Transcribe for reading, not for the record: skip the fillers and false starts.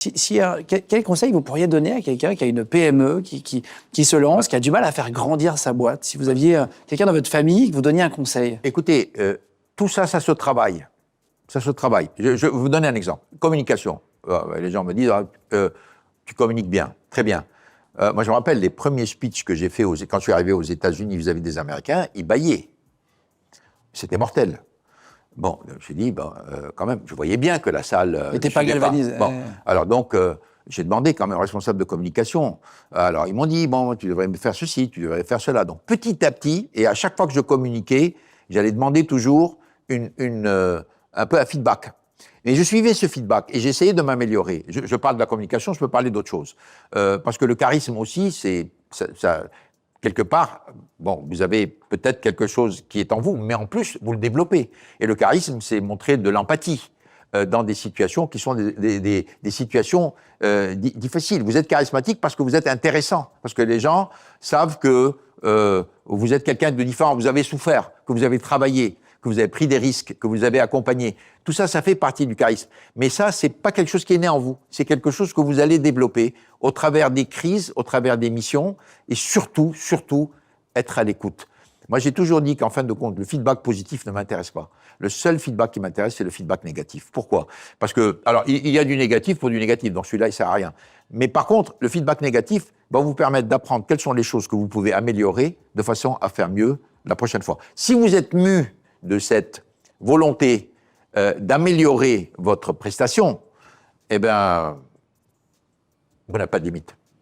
Quel conseil vous pourriez donner à quelqu'un qui a une PME, qui se lance, qui a du mal à faire grandir sa boîte? Si vous aviez quelqu'un dans votre famille, que vous donniez un conseil. Écoutez, tout ça, ça se travaille. Ça se travaille. Je vais vous donner un exemple. Communication. Les gens me disent, tu communiques bien, très bien. Moi, je me rappelle les premiers speeches que j'ai faits quand je suis arrivé aux États-Unis vis-à-vis des Américains, ils bâillaient. C'était mortel. Bon, j'ai dit, quand même, je voyais bien que la salle... n'était pas galvanisée. Bon, alors donc, j'ai demandé quand même au responsable de communication. Alors, ils m'ont dit, bon, tu devrais faire ceci, tu devrais faire cela. Donc, petit à petit, et à chaque fois que je communiquais, j'allais demander toujours un peu un feedback. Et je suivais ce feedback et j'essayais de m'améliorer. Je parle de la communication, je peux parler d'autre chose. Parce que le charisme aussi, ça, quelque part, bon, vous avez peut-être quelque chose qui est en vous, mais en plus, vous le développez. Et le charisme, c'est montrer de l'empathie dans des situations qui sont des situations difficiles. Vous êtes charismatique parce que vous êtes intéressant, parce que les gens savent que vous êtes quelqu'un de différent, vous avez souffert, que vous avez travaillé, que vous avez pris des risques, que vous avez accompagné. Tout ça, ça fait partie du charisme. Mais ça, c'est pas quelque chose qui est né en vous. C'est quelque chose que vous allez développer au travers des crises, au travers des missions, et surtout, être à l'écoute. Moi, j'ai toujours dit qu'en fin de compte, le feedback positif ne m'intéresse pas. Le seul feedback qui m'intéresse, c'est le feedback négatif. Pourquoi? Parce que, alors, il y a du négatif pour du négatif, donc celui-là, il sert à rien. Mais par contre, le feedback négatif va vous permettre d'apprendre quelles sont les choses que vous pouvez améliorer de façon à faire mieux la prochaine fois. Si vous êtes mu de cette volonté d'améliorer votre prestation, eh bien, vous n'avez pas de limite.